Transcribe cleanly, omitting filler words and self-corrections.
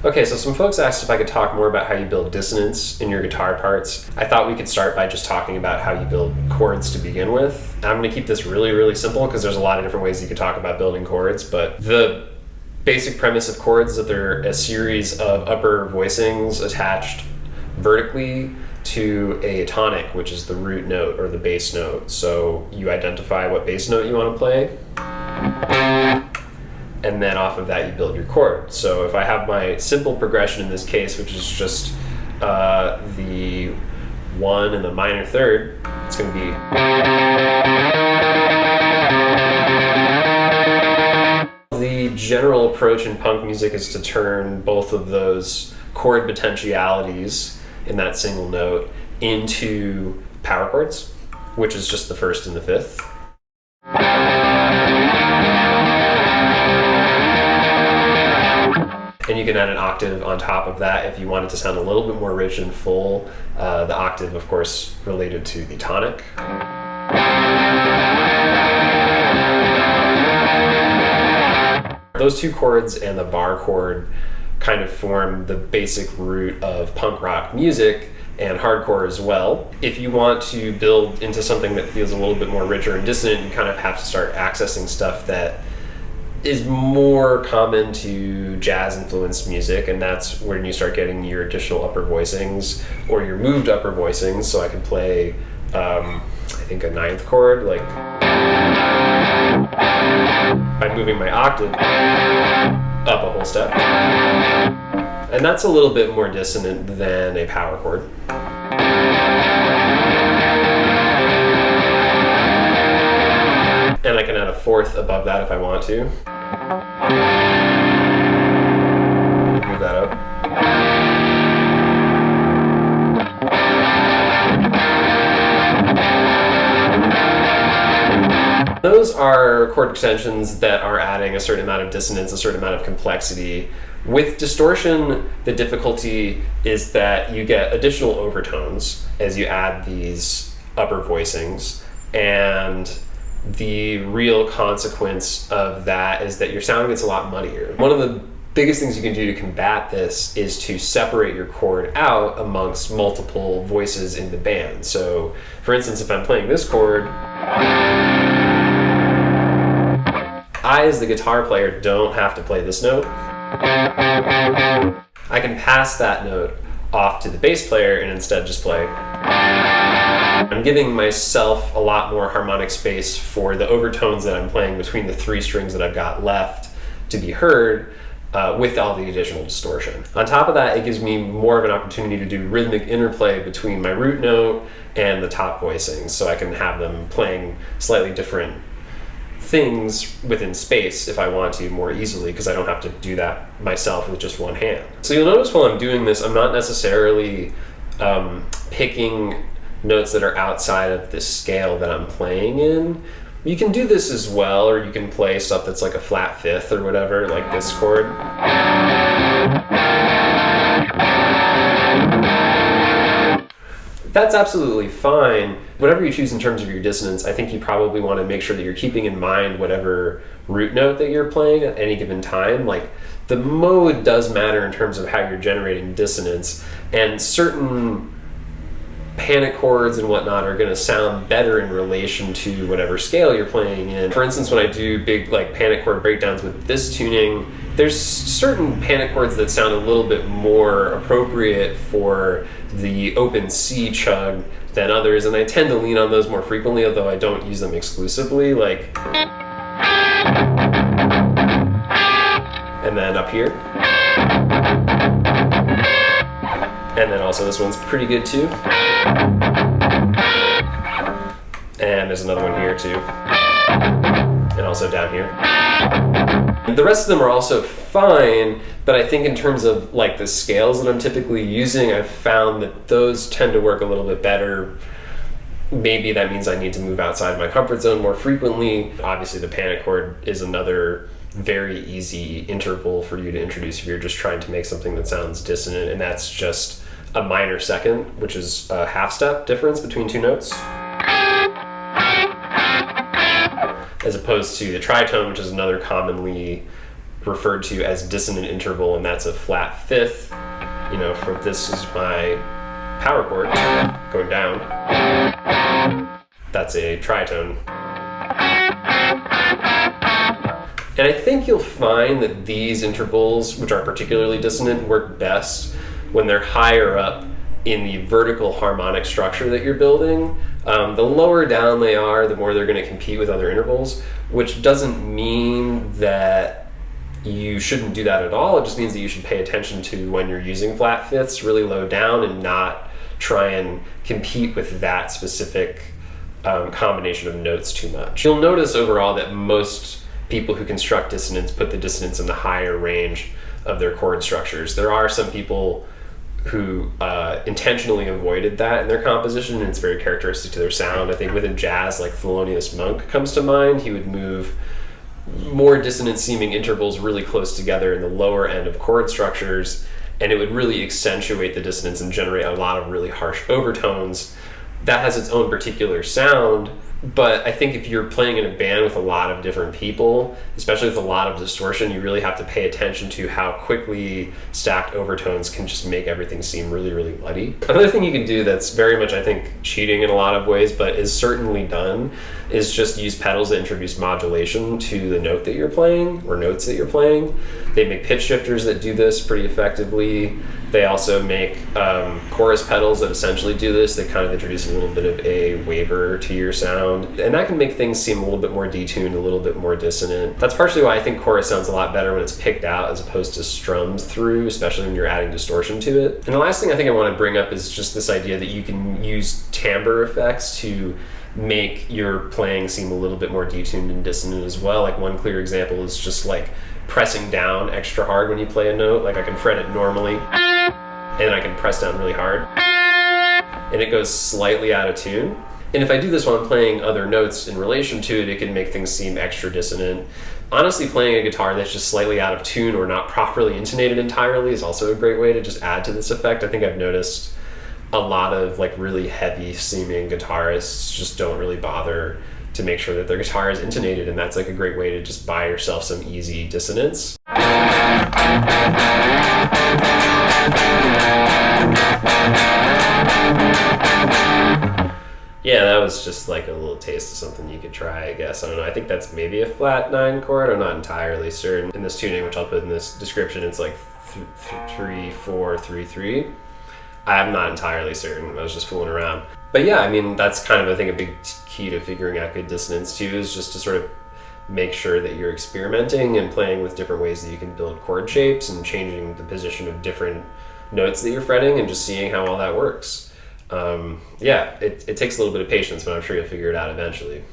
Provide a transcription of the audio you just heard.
Okay, so some folks asked if I could talk more about how you build dissonance in your guitar parts. I thought we could start by just talking about how you build chords to begin with. I'm going to keep this really, really simple because there's a lot of different ways you could talk about building chords, but the basic premise of chords is that they're a series of upper voicings attached vertically to a tonic, which is the root note or the bass note. So you identify what bass note you want to play, and then off of that you build your chord. So if I have my simple progression in this case, which is just the 1 and the minor third, it's going to be the general approach in punk music is to turn both of those chord potentialities in that single note into power chords, which is just the 1st and the 5th. And you can add an octave on top of that if you want it to sound a little bit more rich and full. The octave, of course, related to the tonic. Those two chords and the bar chord kind of form the basic root of punk rock music and hardcore as well. If you want to build into something that feels a little bit more richer and dissonant, you kind of have to start accessing stuff that is more common to jazz-influenced music, and that's when you start getting your additional upper voicings or your moved upper voicings. So I can play, I think, a 9th chord, like by moving my octave up a whole step. And that's a little bit more dissonant than a power chord. And I can add a 4th above that if I want to. Move that up. Those are chord extensions that are adding a certain amount of dissonance, a certain amount of complexity. With distortion, the difficulty is that you get additional overtones as you add these upper voicings, and the real consequence of that is that your sound gets a lot muddier. One of the biggest things you can do to combat this is to separate your chord out amongst multiple voices in the band. So, for instance, if I'm playing this chord, I, as the guitar player, don't have to play this note. I can pass that note off to the bass player and instead just play. I'm giving myself a lot more harmonic space for the overtones that I'm playing between the 3 strings that I've got left to be heard with all the additional distortion. On top of that, it gives me more of an opportunity to do rhythmic interplay between my root note and the top voicings, so I can have them playing slightly different things within space if I want to more easily, because I don't have to do that myself with just one hand. So you'll notice while I'm doing this, I'm not necessarily picking notes that are outside of the scale that I'm playing in. You can do this as well, or you can play stuff that's like a flat 5th or whatever, like this chord. That's absolutely fine. Whatever you choose in terms of your dissonance, I think you probably want to make sure that you're keeping in mind whatever root note that you're playing at any given time. Like, the mode does matter in terms of how you're generating dissonance, and certain panic chords and whatnot are going to sound better in relation to whatever scale you're playing in. For instance, when I do big like panic chord breakdowns with this tuning, there's certain panic chords that sound a little bit more appropriate for the open C chug than others, and I tend to lean on those more frequently, although I don't use them exclusively, like, and then up here. And then also this one's pretty good too. And there's another one here too. And also down here. The rest of them are also fine, but I think in terms of like the scales that I'm typically using, I've found that those tend to work a little bit better. Maybe that means I need to move outside my comfort zone more frequently. Obviously the panic chord is another very easy interval for you to introduce if you're just trying to make something that sounds dissonant, and that's just a minor second, which is a half step difference between 2 notes, as opposed to the tritone, which is another commonly referred to as dissonant interval, and that's a flat fifth. You know, for this is my power chord going down. That's a tritone. And I think you'll find that these intervals, which are particularly dissonant, work best when they're higher up in the vertical harmonic structure that you're building. The lower down they are, the more they're going to compete with other intervals, which doesn't mean that you shouldn't do that at all. It just means that you should pay attention to when you're using flat fifths really low down and not try and compete with that specific combination of notes too much. You'll notice overall that most people who construct dissonance put the dissonance in the higher range of their chord structures. There are some people who intentionally avoided that in their composition, and it's very characteristic to their sound. I think within jazz, like Thelonious Monk comes to mind. He would move more dissonant seeming intervals really close together in the lower end of chord structures, and it would really accentuate the dissonance and generate a lot of really harsh overtones. That has its own particular sound, but I think if you're playing in a band with a lot of different people, especially with a lot of distortion, you really have to pay attention to how quickly stacked overtones can just make everything seem really, really muddy. Another thing you can do that's very much, I think, cheating in a lot of ways, but is certainly done, is just use pedals that introduce modulation to the note that you're playing, or notes that you're playing. They make pitch shifters that do this pretty effectively. They also make chorus pedals that essentially do this. They kind of introduce a little bit of a waver to your sound. And that can make things seem a little bit more detuned, a little bit more dissonant. That's partially why I think chorus sounds a lot better when it's picked out as opposed to strummed through, especially when you're adding distortion to it. And the last thing I think I want to bring up is just this idea that you can use timbre effects to make your playing seem a little bit more detuned and dissonant as well. Like one clear example is just like pressing down extra hard when you play a note. Like I can fret it normally, and I can press down really hard, and it goes slightly out of tune. And if I do this while I'm playing other notes in relation to it, it can make things seem extra dissonant. Honestly, playing a guitar that's just slightly out of tune or not properly intonated entirely is also a great way to just add to this effect. I think I've noticed a lot of like really heavy seeming guitarists just don't really bother to make sure that their guitar is intonated, and that's like a great way to just buy yourself some easy dissonance. Yeah, that was just like a little taste of something you could try, I guess. I don't know. I think that's maybe a flat 9 chord. I'm not entirely certain. In this tuning, which I'll put in this description, it's like 3, 4, 3, 3. I'm not entirely certain. I was just fooling around. But yeah, I mean, that's kind of, I think, a big key to figuring out good dissonance too, is just to sort of make sure that you're experimenting and playing with different ways that you can build chord shapes and changing the position of different notes that you're fretting and just seeing how all that works. Yeah, it takes a little bit of patience, but I'm sure you'll figure it out eventually.